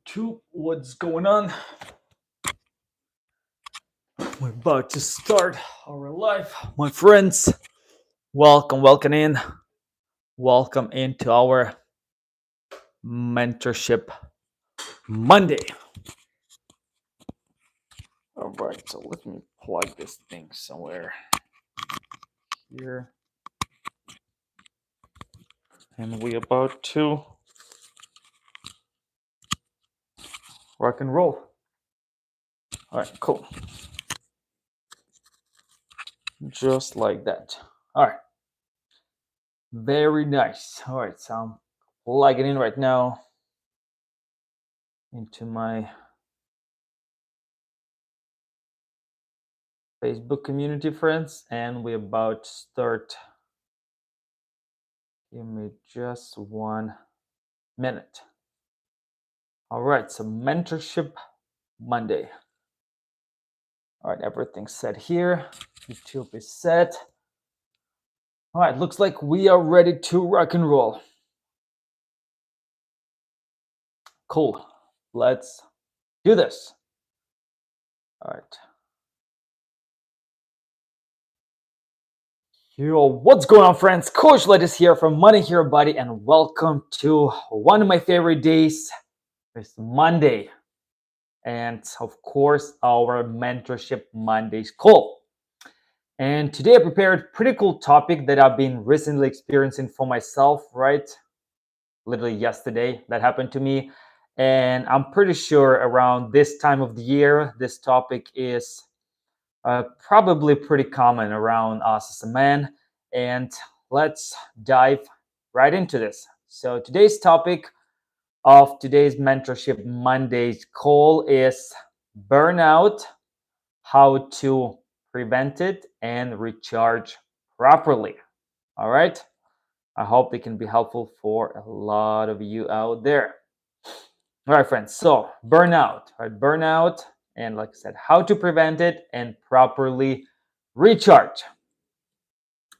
To what's going on? We're about to start our life, my friends. Welcome into our Mentorship Monday. All right, so let me plug this thing somewhere here, and we about to rock and roll. All right, cool. Just like that. All right, very nice. All right, so I'm plugging in right now into my Facebook community, friends, and we're about to start. Give me just 1 minute. All right, so Mentorship Monday. All right, everything's set here. YouTube is set. All right, looks like we are ready to rock and roll. Cool. Let's do this. All right. Yo, what's going on, friends? Coach Lettuce here from Money Hero Buddy, and welcome to one of my favorite days. It's Monday, and of course, our Mentorship Mondays call. And today I prepared a pretty cool topic that I've been recently experiencing for myself, right? Literally yesterday that happened to me. And I'm pretty sure around this time of the year, this topic is probably pretty common around us as a man. And let's dive right into this. So today's topic of today's Mentorship Mondays call is burnout, how to prevent it and recharge properly. All right. I hope they can be helpful for a lot of you out there. All right, friends. So burnout, right? Burnout, and like I said, how to prevent it and properly recharge.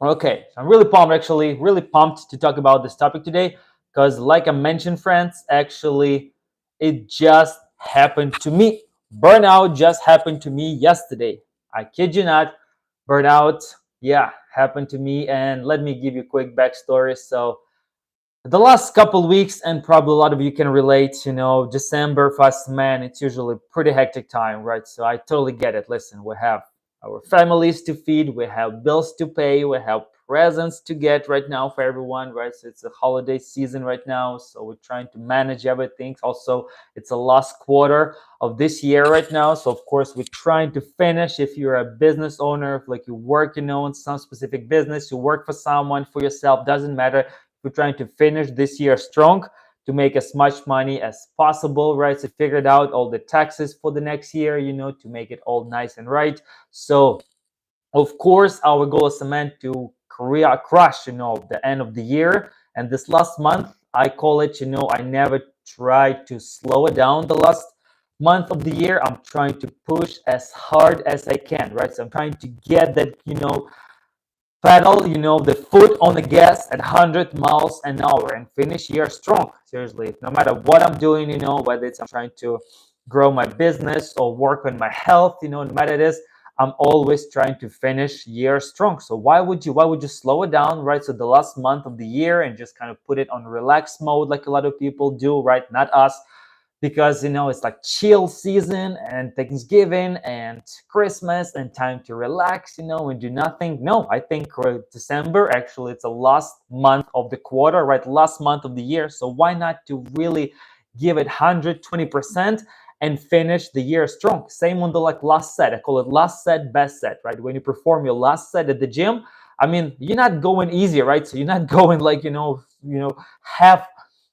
Okay, so I'm really pumped, actually, really pumped to talk about this topic today because, like I mentioned, friends, actually, it just happened to me. Burnout just happened to me yesterday. I kid you not. Burnout, yeah, happened to me. And let me give you a quick backstory. So, the last couple weeks, and probably a lot of you can relate, December, first man, it's usually a pretty hectic time, right? So I totally get it. Listen, we have our families to feed, we have bills to pay, we have presents to get right now for everyone, right? So it's a holiday season right now, so we're trying to manage everything. Also, it's the last quarter of this year right now, so of course we're trying to finish. If you're a business owner, if like you work, in some specific business, you work for someone, for yourself, doesn't matter. We're trying to finish this year strong to make as much money as possible, right? So figured out all the taxes for the next year, to make it all nice and right. So of course, our goal is meant to crush, the end of the year. And this last month, I call it, I never tried to slow it down the last month of the year. I'm trying to push as hard as I can, right? So I'm trying to get that, pedal, the foot on the gas at 100 miles an hour and finish year strong. Seriously, no matter what I'm doing, whether it's I'm trying to grow my business or work on my health, no matter it is, I'm always trying to finish year strong. So why would you slow it down, right? So the last month of the year and just kind of put it on relax mode like a lot of people do, right? Not us, because it's like chill season and Thanksgiving and Christmas and time to relax, and do nothing. No, I think December, actually, it's the last month of the quarter, right? Last month of the year. So why not to really give it 120% and finish the year strong? Same on the last set. I call it last set, best set, right? When you perform your last set at the gym, I mean, you're not going easy, right? So you're not going like, half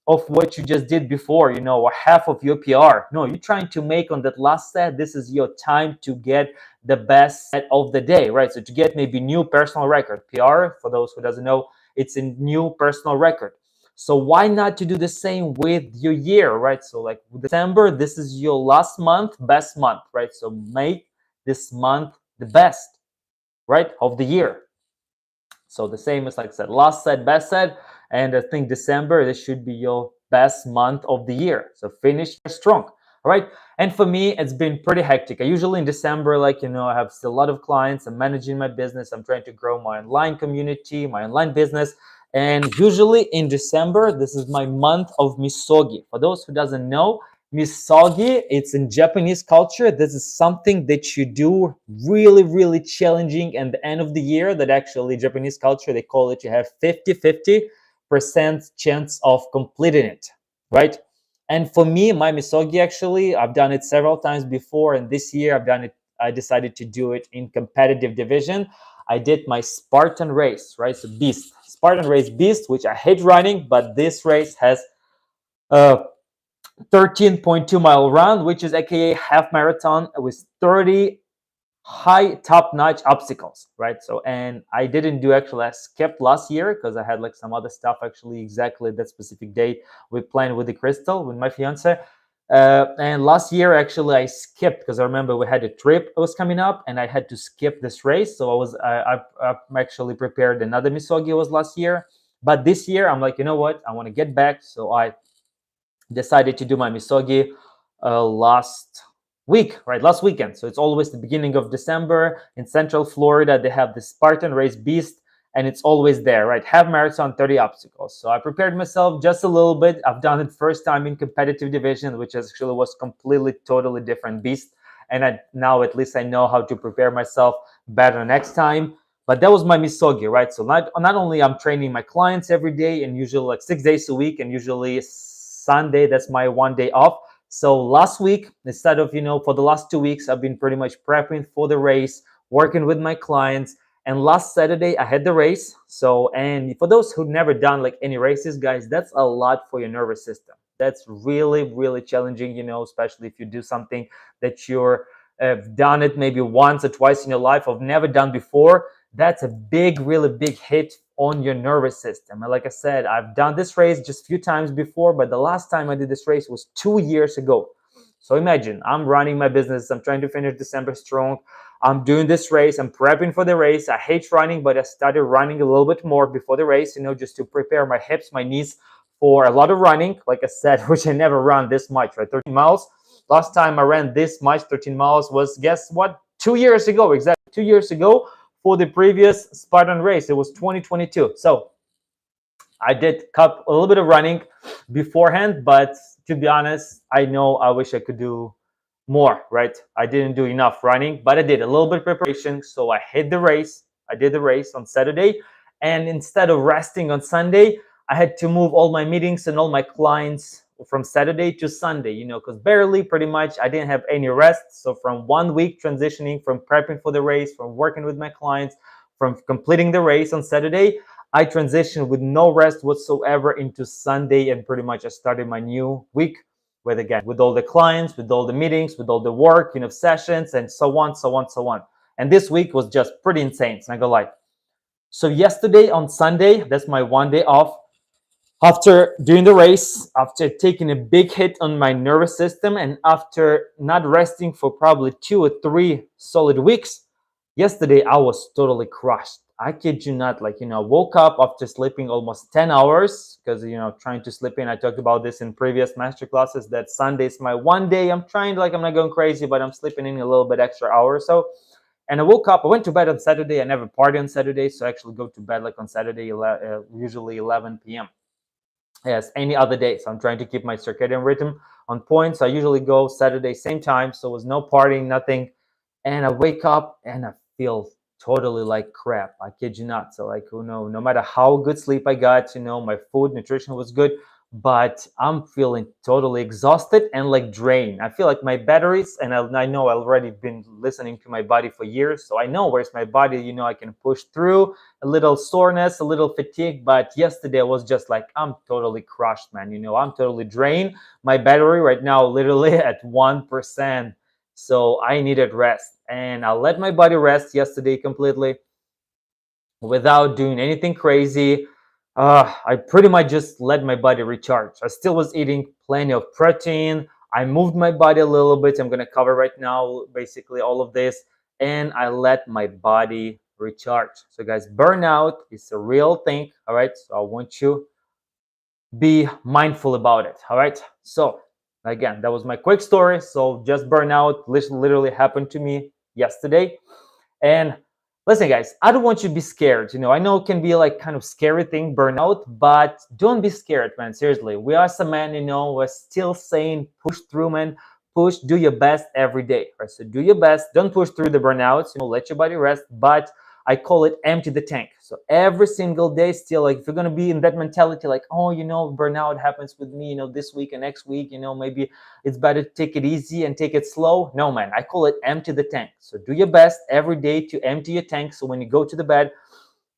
of what you just did before, or half of your PR. No, you're trying to make on that last set. This is your time to get the best set of the day, right? So to get maybe new personal record. PR, for those who doesn't know, it's a new personal record. So why not to do the same with your year, right? So like December, this is your last month, best month, right? So make this month the best, right, of the year. So the same as like I said, last set, best set, and I think December, this should be your best month of the year. So finish strong. All right. And for me, it's been pretty hectic. I usually in December, I have still a lot of clients. I'm managing my business. I'm trying to grow my online community, my online business. And usually in December, this is my month of misogi. For those who doesn't know, misogi, it's in Japanese culture. This is something that you do really, really challenging at the end of the year. That actually Japanese culture, they call it, you have 50-50% chance of completing it, right? And for me, my misogi, actually, I've done it several times before. And this year I've done it, I decided to do it in competitive division. I did my Spartan race, right? So beast, Spartan race beast, which I hate running, but this race has a 13.2 mile run, which is aka half marathon with 30 high top-notch obstacles, right? So, and I didn't do, actually, I skipped last year because I had like some other stuff, actually exactly that specific day we planned with the Crystal, with my fiance. And last year, actually, I skipped because I remember we had a trip that was coming up and I had to skip this race. So I actually prepared another misogi, was last year. But this year I'm like, you know what, I want to get back. So I decided to do my misogi last week, right? Last weekend. So it's always the beginning of December in Central Florida. They have the Spartan Race Beast, and it's always there, right? Half marathon, 30 obstacles. So I prepared myself just a little bit. I've done it first time in competitive division, which actually was completely, totally different beast. And now at least I know how to prepare myself better next time. But that was my misogi, right? So not only I'm training my clients every day and usually like 6 days a week, and usually Sunday, that's my one day off. So last week, instead of, for the last 2 weeks, I've been pretty much prepping for the race, working with my clients. And last Saturday, I had the race. So, and for those who never done like any races, guys, that's a lot for your nervous system. That's really, really challenging, especially if you do something that you're done it maybe once or twice in your life or never done before. That's a big, really big hit on your nervous system. And like I said, I've done this race just a few times before, but the last time I did this race was 2 years ago. So imagine, I'm running my business. I'm trying to finish December strong. I'm doing this race. I'm prepping for the race. I hate running, but I started running a little bit more before the race, just to prepare my hips, my knees for a lot of running. Like I said, which I never run this much, right? 13 miles. Last time I ran this much, 13 miles, was, guess what? 2 years ago, exactly 2 years ago, for the previous Spartan race. It was 2022. So I did a little bit of running beforehand, but to be honest, I know I wish I could do more, right? I didn't do enough running, but I did a little bit of preparation. So I hit the race. I did the race on Saturday. And instead of resting on Sunday, I had to move all my meetings and all my clients from Saturday to Sunday, because barely, pretty much, I didn't have any rest. So from 1 week transitioning from prepping for the race, from working with my clients, from completing the race on Saturday, I transitioned with no rest whatsoever into Sunday, and pretty much I started my new week with all the clients, with all the meetings, with all the work, sessions, and so on, so on, so on. And this week was just pretty insane. It's not gonna lie. So yesterday on Sunday, that's my one day off. After doing the race, after taking a big hit on my nervous system, and after not resting for probably 2 or 3 solid weeks, yesterday I was totally crushed. I kid you not, woke up after sleeping almost 10 hours because, trying to sleep in. I talked about this in previous master classes, that Sunday is my one day. I'm trying, I'm not going crazy, but I'm sleeping in a little bit extra hour or so. And I woke up, I went to bed on Saturday. I never party on Saturday, so I actually go to bed on Saturday, usually 11 p.m. as any other day. So I'm trying to keep my circadian rhythm on point. So I usually go Saturday, same time. So it was no partying, nothing. And I wake up and I feel totally like crap. I kid you not. So no matter how good sleep I got, my food, nutrition was good, but I'm feeling totally exhausted and drained. I feel like my batteries, and I know I've already been listening to my body for years. So I know where's my body, I can push through a little soreness, a little fatigue. But yesterday I was just I'm totally crushed, man. I'm totally drained. My battery right now literally at 1%. So I needed rest, and I let my body rest yesterday completely without doing anything crazy. I pretty much just let my body recharge. I still was eating plenty of protein. I moved my body a little bit. I'm going to cover right now basically all of this, and I let my body recharge. So guys, burnout is a real thing. All right. So I want you be mindful about it. All right. So again, that was my quick story. So just burnout literally happened to me yesterday. And listen, guys, I don't want you to be scared. I know it can be like kind of scary thing, burnout, but don't be scared, man. Seriously, we are some men, we're still saying push through, man. Push, do your best every day. Right? So do your best. Don't push through the burnouts, let your body rest. But I call it empty the tank. So every single day, still, like if you're gonna be in that mentality, like, oh, burnout happens with me, this week and next week, maybe it's better to take it easy and take it slow. No, man, I call it empty the tank. So do your best every day to empty your tank. So when you go to the bed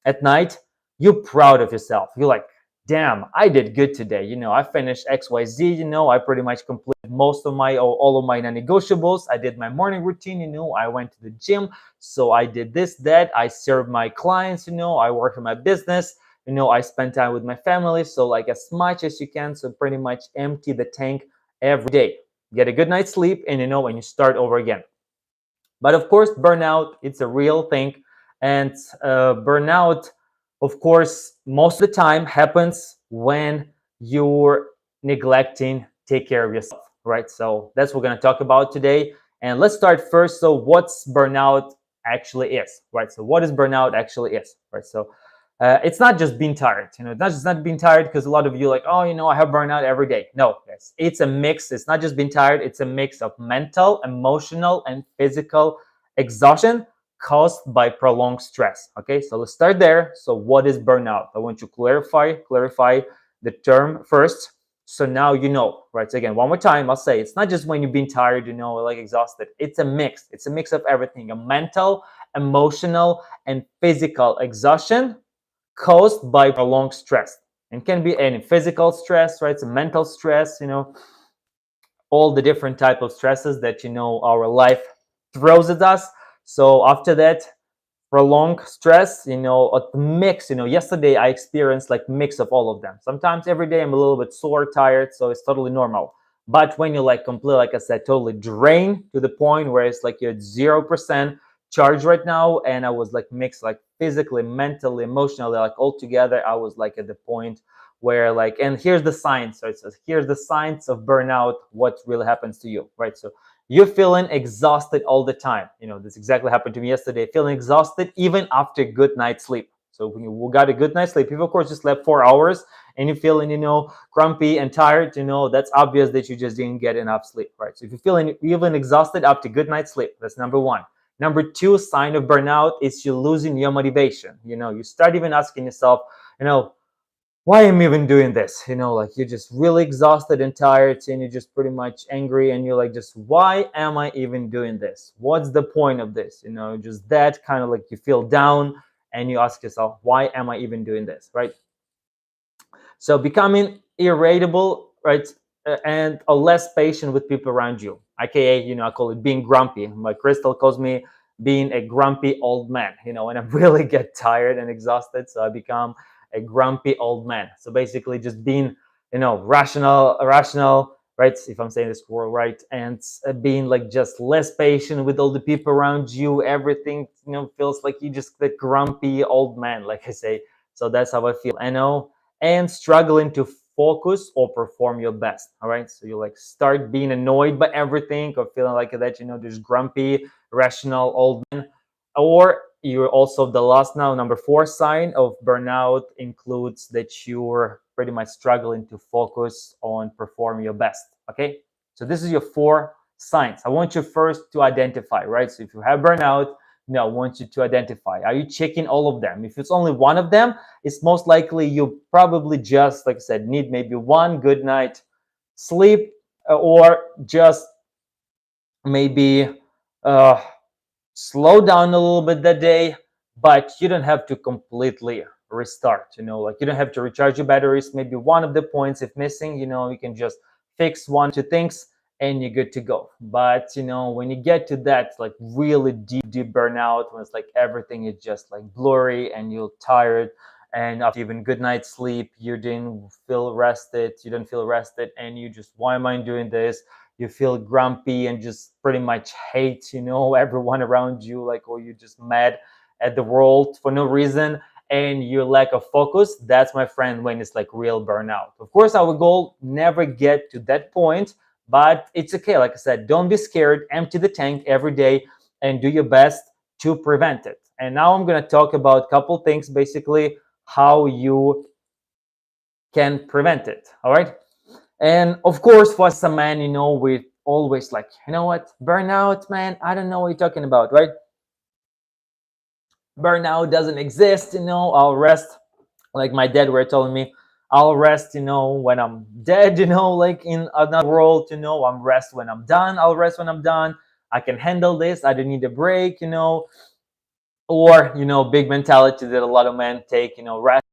at night, you're proud of yourself. You're like, damn, I did good today. I finished XYZ. I pretty much completed most of my, or all of my non-negotiables. I did my morning routine. I went to the gym. So I did this, that. I served my clients. I worked on my business. I spent time with my family. So like as much as you can. So pretty much empty the tank every day. Get a good night's sleep, and when you start over again. But of course, burnout, it's a real thing. And burnout, of course, most of the time happens when you're neglecting take care of yourself, right? So that's what we're going to talk about today. And let's start first. So what's burnout actually is, right? So what is burnout actually is, right? So it's not just being tired. It's not just not being tired, because a lot of you are like, oh, I have burnout every day. No, yes, it's a mix. It's not just being tired. It's a mix of mental, emotional, and physical exhaustion caused by prolonged stress. Okay, so let's start there. So what is burnout? I want you to clarify the term first. So now right? So again, one more time, I'll say it's not just when you've been tired, like exhausted. It's a mix. It's a mix of everything: a mental, emotional, and physical exhaustion caused by prolonged stress. And can be any physical stress, right? So mental stress, all the different type of stresses that our life throws at us. So after that, prolonged stress, a mix. Yesterday I experienced like mix of all of them. Sometimes every day I'm a little bit sore, tired, so it's totally normal. But when you're like completely, like I said, totally drained to the point where it's like you're at 0% charge right now, and I was like mixed, like physically, mentally, emotionally, like all together, I was like at the point where like, and here's the signs, right? So here's the signs of burnout, what really happens to you, right? So you're feeling exhausted all the time. This exactly happened to me yesterday. Feeling exhausted even after a good night's sleep. So when you got a good night's sleep, if you of course just slept 4 hours and you're feeling, grumpy and tired, that's obvious that you just didn't get enough sleep, right? So if you're feeling even exhausted after good night's sleep, that's number one. Number two sign of burnout is you're losing your motivation. You start even asking yourself, why am I even doing this? Like you're just really exhausted and tired, and you're just pretty much angry, and you're like, just why am I even doing this? What's the point of this? Just that kind of like you feel down, and you ask yourself, why am I even doing this, right? So becoming irritable, right, and less patient with people around you, aka, I call it being grumpy. My Crystal calls me being a grumpy old man. When I really get tired and exhausted, so I become a grumpy old man. So basically, just being, rational, right? If I'm saying this word right, and being like just less patient with all the people around you. Everything, feels like you just the grumpy old man, like I say. So that's how I feel. I know, and struggling to focus or perform your best. All right. So you like start being annoyed by everything, or feeling like that, there's grumpy, rational old man. Or you're also the last now, number four sign of burnout includes that you're pretty much struggling to focus on performing your best. Okay. So this is your four signs. I want you first to identify, right? So if you have burnout, I want you to identify. Are you checking all of them? If it's only one of them, it's most likely you probably just, like I said, need maybe one good night sleep, or just maybe uh, slow down a little bit that day. But you don't have to completely restart. Like you don't have to recharge your batteries. Maybe one of the points if missing, you can just fix one, two things, and you're good to go. But when you get to that like really deep burnout, when it's like everything is just like blurry and you're tired, and after even good night's sleep, you don't feel rested, and you just, why am I doing this? You feel grumpy and just pretty much hate, everyone around you, like, or you're just mad at the world for no reason. and your lack of focus, that's, my friend, when it's like real burnout. Of course, our goal never get to that point, but it's okay. Like I said, don't be scared, empty the tank every day and do your best to prevent it. And now I'm going to talk about a couple things, basically how you can prevent it. All right. And of course, for us, a man, we always like, what? Burnout, man, I don't know what you're talking about, right? Burnout doesn't exist, I'll rest. Like my dad were telling me, I'll rest, when I'm dead, like in another world, I'm rest when I'm done. I'll rest when I'm done. I can handle this. I don't need a break, or, big mentality that a lot of men take, rest.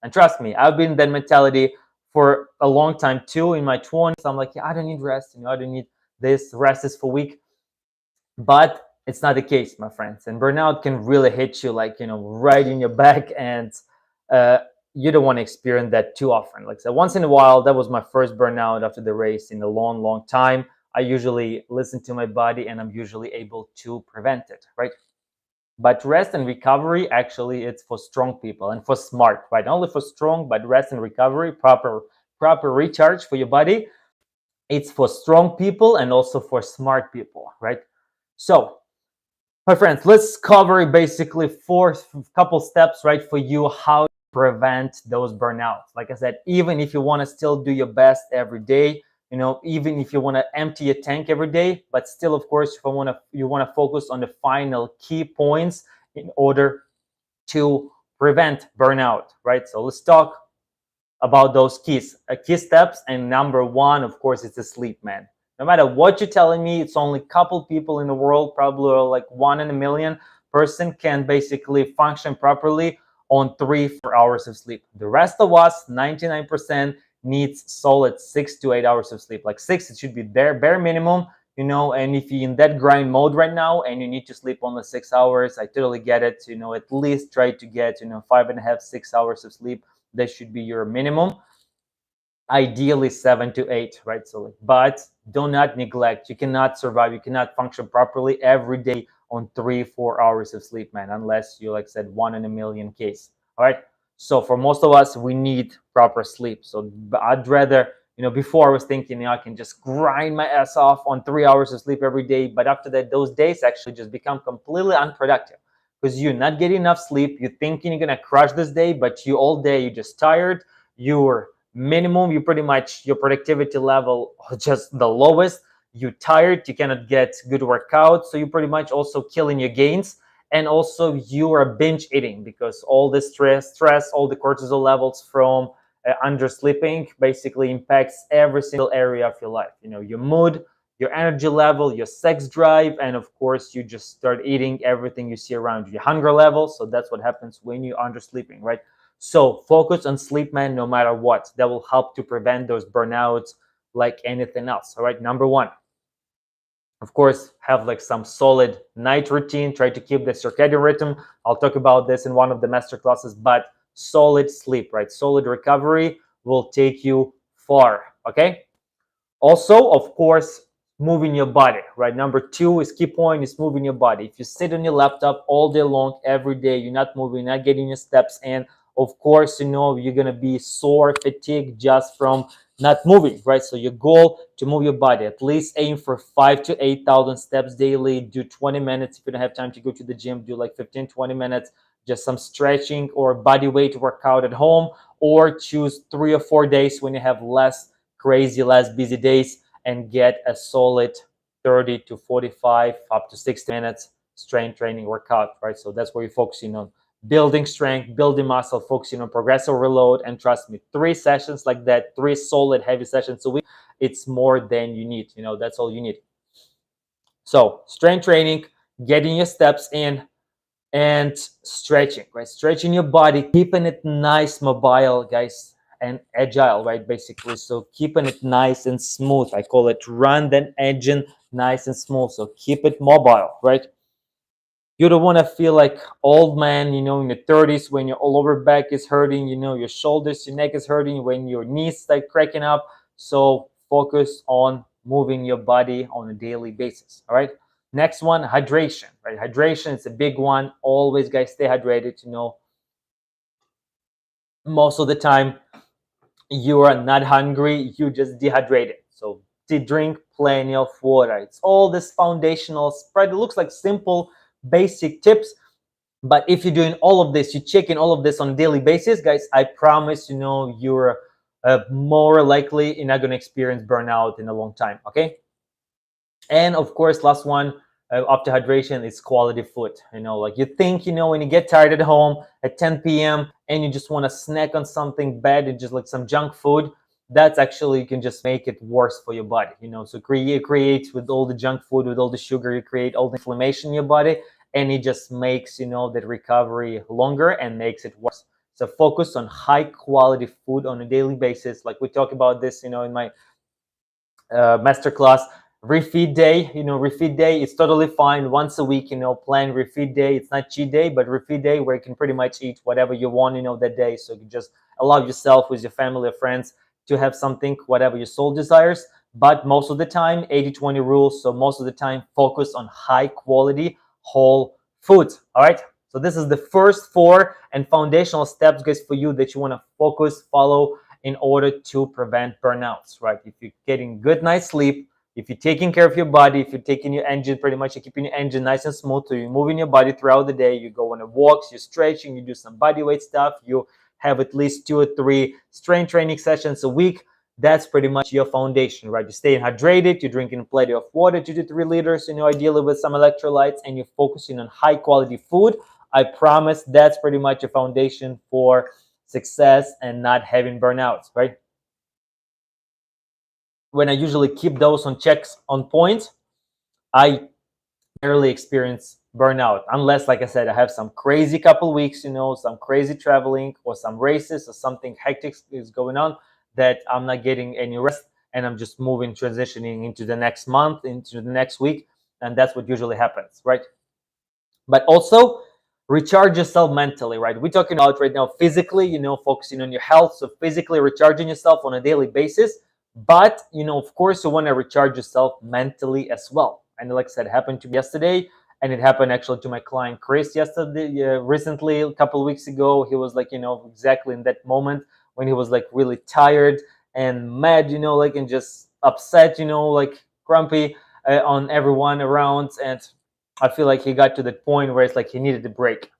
And trust me, I've been that mentality for a long time too. In my 20s, I'm like, yeah, I don't need rest. I don't need this. Rest is for weak. But it's not the case, my friends. And burnout can really hit you, like, right in your back. And uh, you don't want to experience that too often. Like I said, once in a while, that was my first burnout after the race in a long, long time. I usually listen to my body and I'm usually able to prevent it, right? But rest and recovery, actually, it's for strong people and for smart, right? Not only for strong, but rest and recovery, proper recharge for your body. It's for strong people and also for smart people, right? So, my friends, let's cover basically four couple steps, right, for you how to prevent those burnouts. Like I said, even if you want to still do your best every day, even if you want to empty your tank every day, but still, of course, if you want to focus on the final key points in order to prevent burnout, right? So let's talk about those key steps. And number one, of course, it's the sleep, man. No matter what you're telling me, it's only a couple people in the world, probably like 1 in a million person, can basically function properly on 3-4 hours of sleep. The rest of us, 99%, needs solid 6 to 8 hours of sleep. Like 6, it should be bare minimum. And if you're in that grind mode right now and you need to sleep only 6 hours, I totally get it. At least try to get 5.5, 6 hours of sleep. That should be your minimum. Ideally 7 to 8, right? So, but do not neglect. You cannot survive. You cannot function properly every day on 3-4 hours of sleep, man, unless you, like I said, 1 in a million case. All right. So for most of us, we need proper sleep. So I'd rather, before I was thinking, I can just grind my ass off on 3 hours of sleep every day. But after that, those days actually just become completely unproductive because you're not getting enough sleep. You're thinking you're going to crush this day, but you all day, you're just tired. You're minimum, you pretty much, your productivity level just the lowest. You're tired, you cannot get good workout, so you're pretty much also killing your gains. And also you are binge eating because all the stress, all the cortisol levels from undersleeping basically impacts every single area of your life. Your mood, your energy level, your sex drive, and of course you just start eating everything you see around you. Your hunger level. So that's what happens when you're undersleeping, right? So focus on sleep, man, no matter what. That will help to prevent those burnouts like anything else. All right. Number one, of course, have like some solid night routine. Try to keep the circadian rhythm. I'll talk about this in one of the master classes, but solid sleep, right? Solid recovery will take you far. Okay. Also, of course, moving your body, right? Number two is key point is moving your body. If you sit on your laptop all day long, every day, you're not moving, not getting your steps in, of course, you're going to be sore, fatigued just from not moving, right? So your goal to move your body, at least aim for 5 to 8,000 steps daily. Do 20 minutes. If you don't have time to go to the gym, do like 15, 20 minutes, just some stretching or body weight workout at home, or choose 3 or 4 days when you have less crazy, less busy days, and get a solid 30 to 45 up to 60 minutes strength training workout, right? So that's where you're focusing on building strength, building muscle, focusing on progressive reload. And trust me, 3 sessions like that, 3 solid heavy sessions a week, it's more than you need. That's all you need. So strength training, getting your steps in, and stretching, right? Stretching your body, keeping it nice, mobile, guys, and agile, right? Basically, so keeping it nice and smooth. I call it run then engine, nice and smooth. So keep it mobile, right? You don't want to feel like old man, in your 30s when your all over back is hurting, your shoulders, your neck is hurting, when your knees start cracking up. So focus on moving your body on a daily basis. All right. Next one, hydration, right? Hydration is a big one. Always, guys, stay hydrated. most of the time you are not hungry, you just dehydrated. So to drink plenty of water. It's all this foundational spread. It looks like simple, basic tips, but if you're doing all of this, you checking all of this on a daily basis, guys, I promise, you're more likely you're not going to experience burnout in a long time. Okay. And of course, last one, after hydration, is quality food. Like you think, when you get tired at home at 10 p.m. and you just want to snack on something bad and just like some junk food, that's actually, you can just make it worse for your body. So create with all the junk food, with all the sugar, you create all the inflammation in your body, and it just makes, that recovery longer and makes it worse. So focus on high quality food on a daily basis. Like we talk about this, in my masterclass. Refeed day, refeed day is totally fine. Once a week, plan refeed day. It's not cheat day, but refeed day where you can pretty much eat whatever you want, that day. So you just allow yourself with your family or friends to have something, whatever your soul desires. But most of the time, 80-20 rule. So most of the time, focus on high quality whole foods. All right. So this is the first 4 and foundational steps, guys, for you that you want to focus, follow, in order to prevent burnouts, right? If you're getting good night's sleep, if you're taking care of your body, if you're taking your engine, pretty much you're keeping your engine nice and smooth, so you're moving your body throughout the day, you go on walks, you're stretching, you do some body weight stuff, you have at least 2 or 3 strength training sessions a week, that's pretty much your foundation, right? You're staying hydrated, you're drinking plenty of water, 2 to 3 liters, ideally with some electrolytes, and you're focusing on high quality food. I promise that's pretty much a foundation for success and not having burnouts, right? When I usually keep those on checks on point, I rarely experience burnout, unless, like I said, I have some crazy couple weeks, some crazy traveling or some races or something hectic is going on that I'm not getting any rest and I'm just transitioning into the next month, into the next week. And that's what usually happens, right? But also recharge yourself mentally, right? We're talking about right now physically, focusing on your health. So physically recharging yourself on a daily basis. But, of course, you want to recharge yourself mentally as well. And like I said, it happened to me yesterday. And it happened actually to my client Chris yesterday, recently, a couple of weeks ago. He was like, exactly in that moment when he was like really tired and mad, like, and just upset, like grumpy on everyone around. And I feel like he got to the point where it's like he needed a break.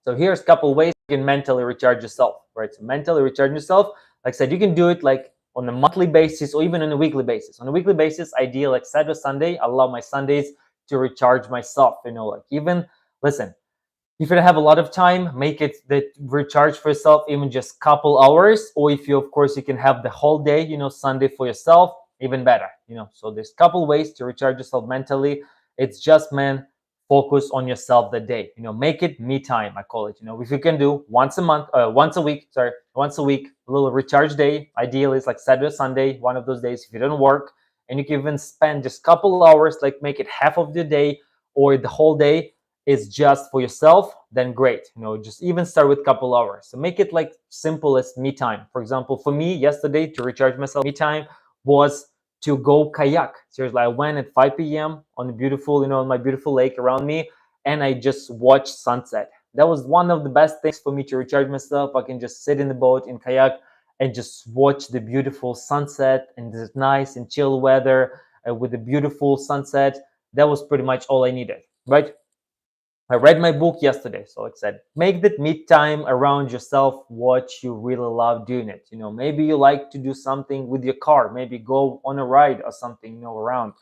So here's a couple ways you can mentally recharge yourself, right? So mentally recharge yourself, like I said, you can do it like on a monthly basis or even on a weekly basis. On a weekly basis, ideal like Saturday, Sunday. I love my Sundays to recharge myself. Like even listen, if you don't have a lot of time, make it that recharge for yourself, even just couple hours. Or if you, of course, you can have the whole day, Sunday for yourself, even better. So there's a couple ways to recharge yourself mentally. It's just, man, focus on yourself that day. Make it me time, I call it. If you can do once a week, a little recharge day. Ideally, it's like Saturday, Sunday, one of those days. If you don't work, and you can even spend just a couple hours, like make it half of the day or the whole day is just for yourself, then great. Just even start with a couple hours. So make it like simple as me time. For example, for me yesterday to recharge myself, me time was to go kayak. Seriously, I went at 5 p.m. on the beautiful, on my beautiful lake around me, and I just watched sunset. That was one of the best things for me to recharge myself. I can just sit in the boat in kayak and just watch the beautiful sunset and this nice and chill weather with the beautiful sunset. That was pretty much all I needed, right? I read my book yesterday. So like I said, make that me time around yourself, what you really love doing it. Maybe you like to do something with your car, maybe go on a ride or something, around.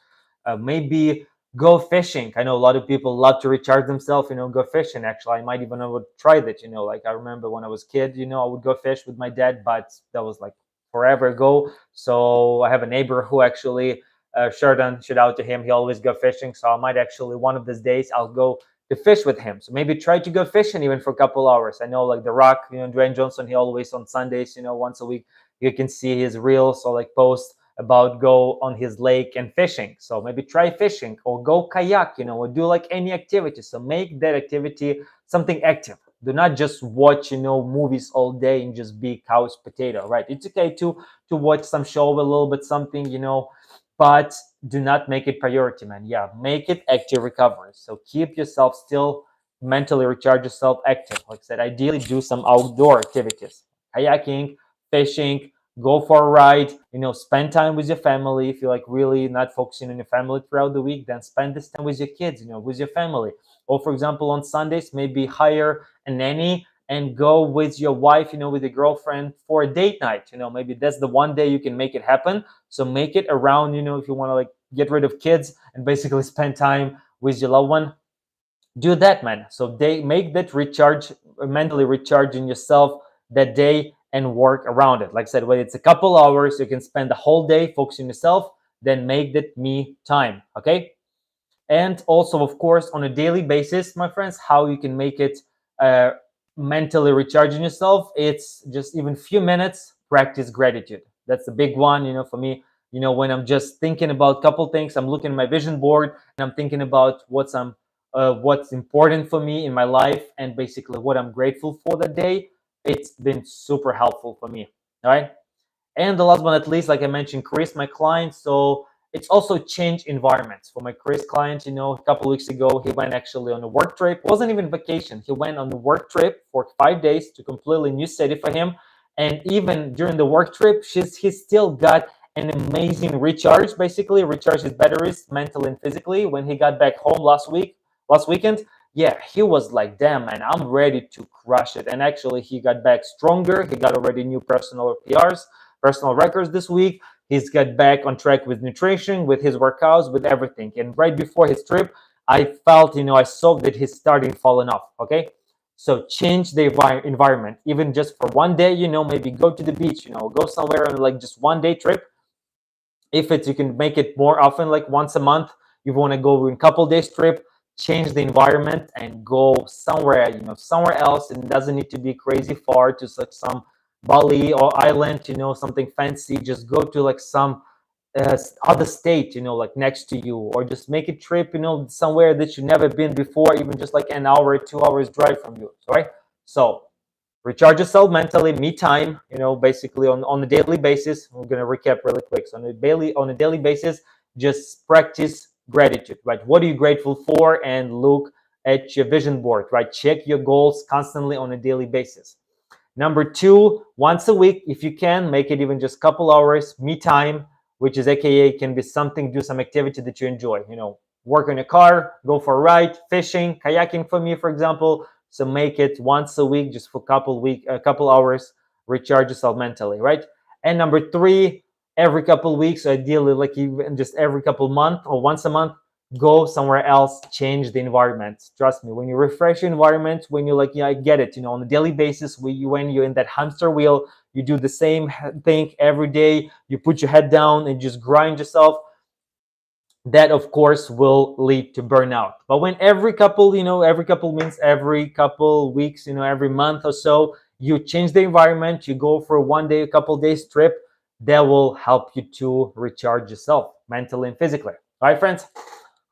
Maybe go fishing. I know a lot of people love to recharge themselves, go fishing. Actually, I might even would try that, like I remember when I was a kid, I would go fish with my dad, but that was like forever ago. So I have a neighbor who actually, Sheridan, shout out to him. He always go fishing. So I might actually, one of these days, I'll go to fish with him. So maybe try to go fishing even for a couple hours. I know like The Rock, Dwayne Johnson, he always on Sundays, once a week, you can see his reels or like post about go on his lake and fishing. So maybe try fishing or go kayak, or do like any activity. So make that activity something active. Do not just watch, movies all day and just be couch potato, right? It's okay to watch some show, a little bit something, but do not make it priority, man. Yeah, make it active recovery. So keep yourself still mentally recharge yourself active. Like I said, ideally do some outdoor activities. kayaking, fishing, go for a ride, spend time with your family. If you're like really not focusing on your family throughout the week, then spend this time with your kids, with your family. Or for example, on Sundays, maybe hire a nanny and go with your wife, with your girlfriend for a date night. Maybe that's the one day you can make it happen. So make it around, if you want to like get rid of kids and basically spend time with your loved one, do that, man. So they make that recharge, mentally recharging yourself that day and work around it. Like I said, when it's a couple hours, you can spend the whole day focusing on yourself, then make that me time. Okay. And also, of course, on a daily basis, my friends, how you can make it uh, mentally recharging yourself. It's just even few minutes practice gratitude. That's the big one, for me. When I'm just thinking about a couple things, I'm looking at my vision board and I'm thinking about what's important for me in my life and basically what I'm grateful for that day. It's been super helpful for me. All right. And the last but not least, like I mentioned, Chris, my client. So it's also change environments for my Chris client. A couple weeks ago, he went actually on a work trip. It wasn't even vacation. He went on a work trip for 5 days to completely new city for him. And even during the work trip, he still got an amazing recharge, basically recharge his batteries mentally and physically. When he got back home last weekend, yeah, he was like, damn, man, I'm ready to crush it. And actually, he got back stronger. He got already new personal PRs, personal records this week. He's got back on track with nutrition, with his workouts, with everything. And right before his trip, I felt, I saw that he's starting falling off. Okay. So change the environment, even just for one day, maybe go to the beach, go somewhere on like just 1 day trip. If it's, you can make it more often, like once a month, you want to go in a couple days trip, change the environment and go somewhere, somewhere else. And it doesn't need to be crazy far to like some Bali or island, something fancy. Just go to like some other state, like next to you, or just make a trip, somewhere that you've never been before, even just like an hour, 2 hours drive from you. Right. So recharge yourself mentally, me time, basically on a daily basis. We're going to recap really quick. So on a daily basis, just practice gratitude, right? What are you grateful for? And look at your vision board, right? Check your goals constantly on a daily basis. Number two, once a week, if you can, make it even just a couple hours, me time, which is AKA can be something, do some activity that you enjoy, work on a car, go for a ride, fishing, kayaking for me, for example. So make it once a week, just for a couple hours, recharge yourself mentally, right? And number three, every couple weeks, ideally like even just every couple month or once a month, go somewhere else, change the environment. Trust me, when you refresh your environment, when you like, yeah, I get it, on a daily basis, when you're in that hamster wheel, you do the same thing every day, you put your head down and just grind yourself, that of course will lead to burnout. But when every couple means every couple weeks, every month or so, you change the environment, you go for 1 day, a couple days trip, that will help you to recharge yourself mentally and physically. All right, friends,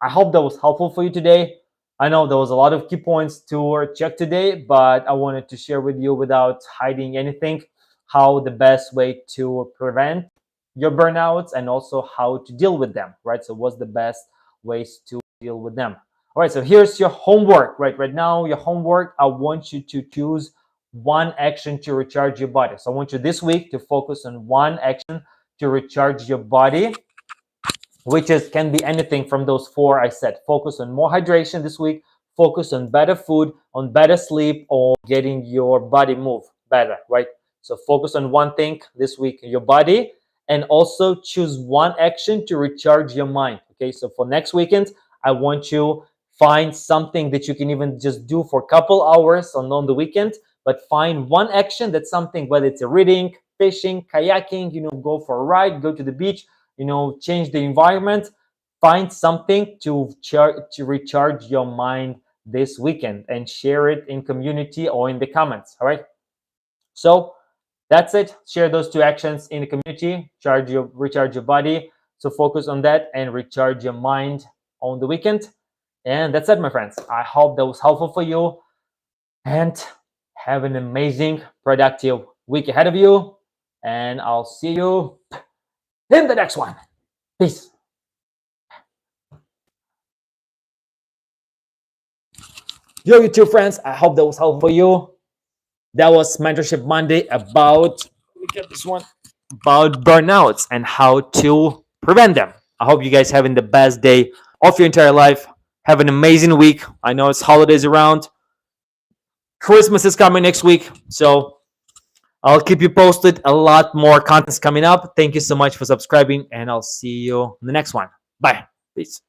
I hope that was helpful for you today. I know there was a lot of key points to check today, but I wanted to share with you without hiding anything, how the best way to prevent your burnouts and also how to deal with them, right? So what's the best ways to deal with them? All right, so here's your homework, right? Right now, your homework, I want you to choose one action to recharge your body. So I want you this week to focus on one action to recharge your body, which is can be anything from those four I said. Focus on more hydration this week, focus on better food, on better sleep, or getting your body move better, right? So focus on one thing this week, your body, and also choose one action to recharge your mind. Okay, so for next weekend, I want you find something that you can even just do for a couple hours on the weekend, but find one action that's something, whether it's a reading, fishing, kayaking, go for a ride, go to the beach, change the environment, find something to recharge your mind this weekend and share it in community or in the comments. All right, so that's it. Share those two actions in the community, recharge your body. So focus on that and recharge your mind on the weekend. And that's it, my friends. I hope that was helpful for you, and have an amazing productive week ahead of you, and I'll see you in the next one. Peace. Yo, YouTube friends, I hope that was helpful for you. That was Mentorship Monday about, let me get this one, about burnouts and how to prevent them. I hope you guys having the best day of your entire life. Have an amazing week. I know it's holidays around. Christmas is coming next week, so I'll keep you posted. A lot more content's coming up. Thank you so much for subscribing, and I'll see you in the next one. Bye. Peace.